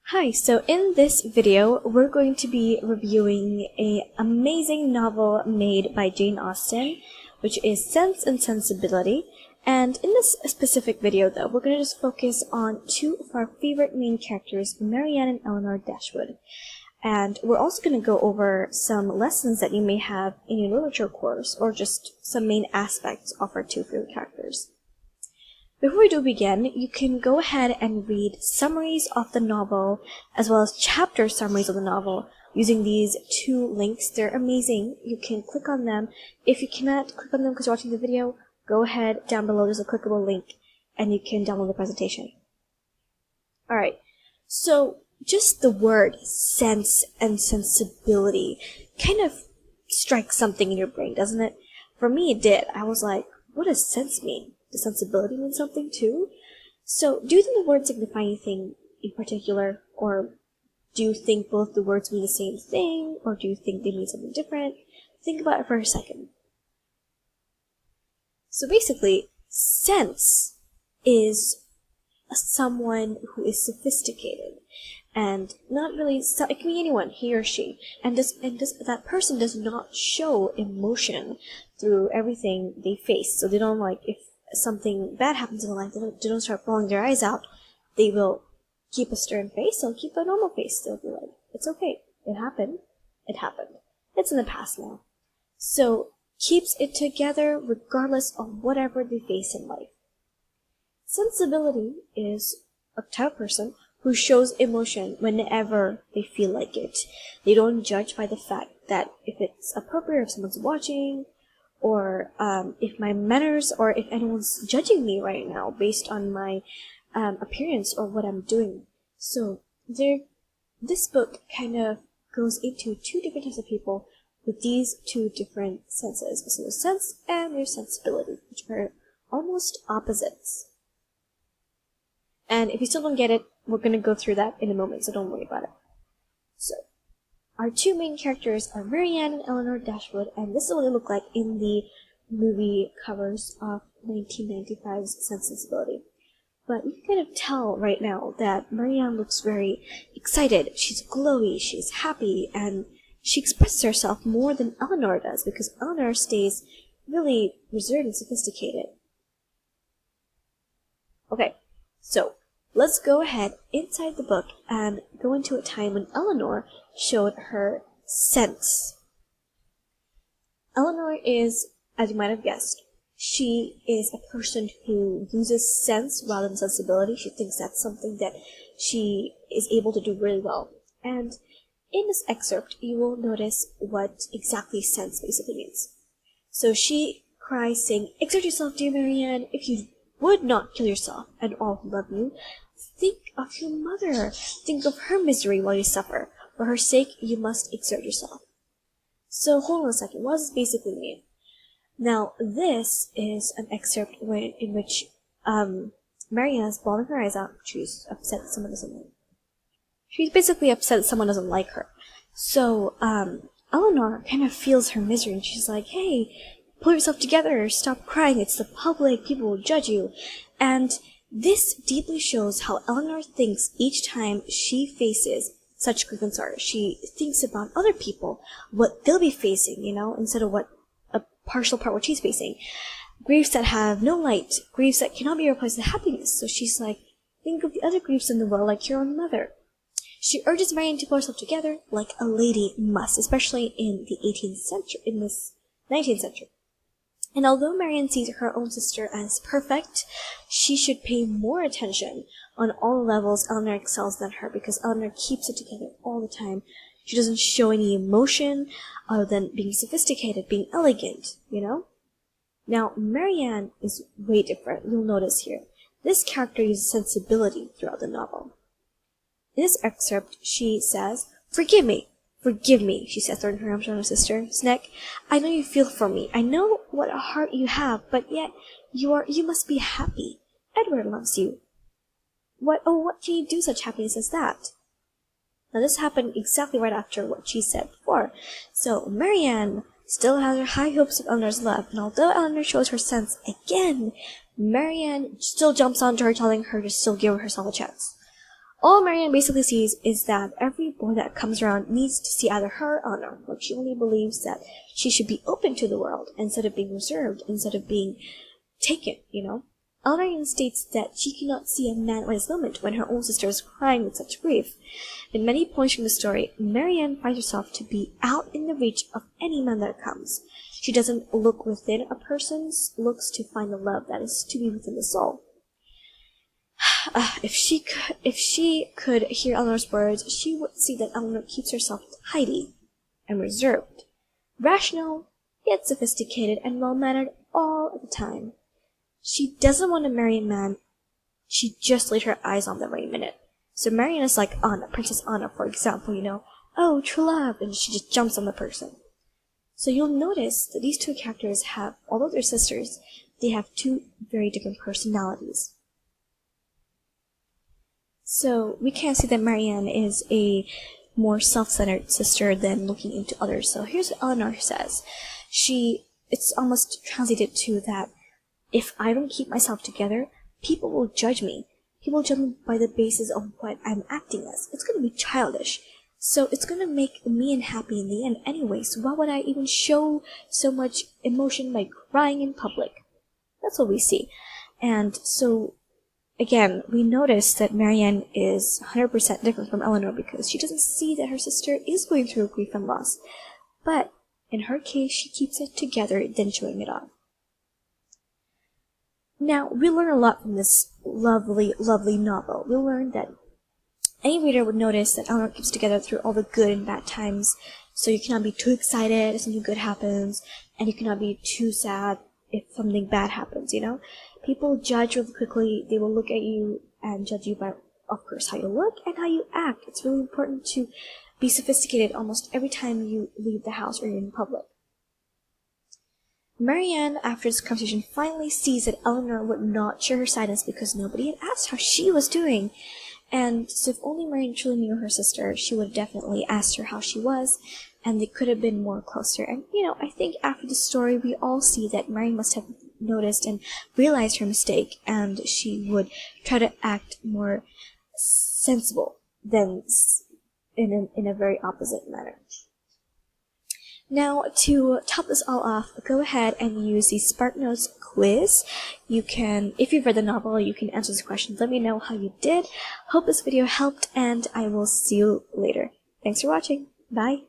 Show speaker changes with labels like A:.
A: Hi, so in this video, we're going to be reviewing an amazing novel made by Jane Austen, which is Sense and Sensibility. And in this specific video, though, we're going to just focus on two of our favorite main characters, Marianne and Elinor Dashwood. And we're also going to go over some lessons that you may have in your literature course, or just some main aspects of our two favorite characters. Before we do begin, you can go ahead and read summaries of the novel, as well as chapter summaries of the novel, using these two links. They're amazing. You can click on them. If you cannot click on them because you're watching the video, go ahead, down below there's a clickable link, and you can download the presentation. Alright, so just the word sense and sensibility kind of strikes something in your brain, doesn't it? For me, it did. I was like, what does sense mean? Does sensibility mean something too? So, do you think the words signify anything in particular? Or do you think both the words mean the same thing? Or do you think they mean something different? Think about it for a second. So basically, sense is someone who is sophisticated. And not really, it can be anyone, he or she. And that person does not show emotion through everything they face. So they don't if something bad happens in their life, they don't start bawling their eyes out. They will keep a stern face, they'll keep a normal face. They'll be like, it's okay, it happened, it's in the past now. So, keeps it together regardless of whatever they face in life. Sensibility is a type of person who shows emotion whenever they feel like it. They don't judge by the fact that if it's appropriate, if someone's watching, or if my manners, or if anyone's judging me right now based on my appearance or what I'm doing. So this book kind of goes into two different types of people with these two different senses. So there's sense and there's sensibility, which are almost opposites. And if you still don't get it, we're going to go through that in a moment, so don't worry about it. So, our two main characters are Marianne and Elinor Dashwood, and this is what they look like in the movie covers of 1995's Sense and Sensibility. But you can kind of tell right now that Marianne looks very excited, she's glowy, she's happy, and she expresses herself more than Elinor does, because Elinor stays really reserved and sophisticated. Okay, so let's go ahead inside the book and go into a time when Elinor showed her sense. Elinor is, as you might have guessed, she is a person who uses sense rather than sensibility. She thinks that's something that she is able to do really well. And in this excerpt, you will notice what exactly sense basically means. So she cries saying, "Exert yourself, dear Marianne. If you would not kill yourself and all who love you, think of your mother. Think of her misery while you suffer. For her sake, you must exert yourself." So, hold on a second. What does this basically mean? Now, this is an excerpt in which Marianne is bawling her eyes out. She's upset that someone doesn't like her. She's basically upset that someone doesn't like her. So, Elinor kind of feels her misery, and she's like, "Hey, pull yourself together. Stop crying. It's the public. People will judge you." And this deeply shows how Elinor thinks each time she faces such grief and sorrow. She thinks about other people, what they'll be facing, instead of what a partial part what she's facing. Griefs that have no light, griefs that cannot be replaced with happiness. So she's like, think of the other griefs in the world, like your own mother. She urges Marianne to pull herself together like a lady must, especially in the 18th century, in this 19th century. And although Marianne sees her own sister as perfect, she should pay more attention on all the levels Elinor excels than her, because Elinor keeps it together all the time. She doesn't show any emotion other than being sophisticated, being elegant, Now, Marianne is way different, you'll notice here. This character uses sensibility throughout the novel. In this excerpt, she says, "Forgive me, she says, throwing her arms around her sister's neck. "I know you feel for me. I know what a heart you have, but yet you must be happy. Edward loves you. What can you do such happiness as that?" Now this happened exactly right after what she said before. So Marianne still has her high hopes of Elinor's love, and although Elinor shows her sense again, Marianne still jumps onto her, telling her to still give herself a chance. All Marianne basically sees is that every boy that comes around needs to see either her or Elinor. Like, she only believes that she should be open to the world instead of being reserved, instead of being taken, Elinor even states that she cannot see a man at this moment when her own sister is crying with such grief. In many points from the story, Marianne finds herself to be out in the reach of any man that comes. She doesn't look within a person's, looks to find the love that is to be within the soul. If she could hear Elinor's words, she would see that Elinor keeps herself tidy and reserved, rational, yet sophisticated and well-mannered all the time. She doesn't want to marry a man she just laid her eyes on the very minute. So Marianne is like Anna, Princess Anna, for example, oh, true love, and she just jumps on the person. So you'll notice that these two characters have, although they're sisters, they have two very different personalities. So we can see that Marianne is a more self-centered sister than looking into others. So here's what Elinor says. It's almost translated to that if I don't keep myself together, people will judge me. People will judge me by the basis of what I'm acting as. It's going to be childish. So it's going to make me unhappy in the end anyway. So why would I even show so much emotion by crying in public? That's what we see. And so, again, we notice that Marianne is 100% different from Elinor because she doesn't see that her sister is going through grief and loss. But in her case, she keeps it together than showing it off. Now, we learn a lot from this lovely, lovely novel. We learn that any reader would notice that Elinor keeps together through all the good and bad times, so you cannot be too excited if something good happens, and you cannot be too sad if something bad happens, People judge really quickly. They will look at you and judge you by, of course, how you look and how you act. It's really important to be sophisticated almost every time you leave the house or you're in public. Marianne, after this conversation, finally sees that Elinor would not share her sadness because nobody had asked how she was doing. And so if only Marianne truly knew her sister, she would have definitely asked her how she was, and they could have been more closer. And, I think after the story, we all see that Marianne must have noticed and realized her mistake, and she would try to act more sensible than in a very opposite manner. Now, to top this all off, go ahead and use the Spark Notes quiz. You can, if you've read the novel, you can answer this question. Let me know how you did. Hope this video helped, and I will see you later. Thanks for watching. Bye.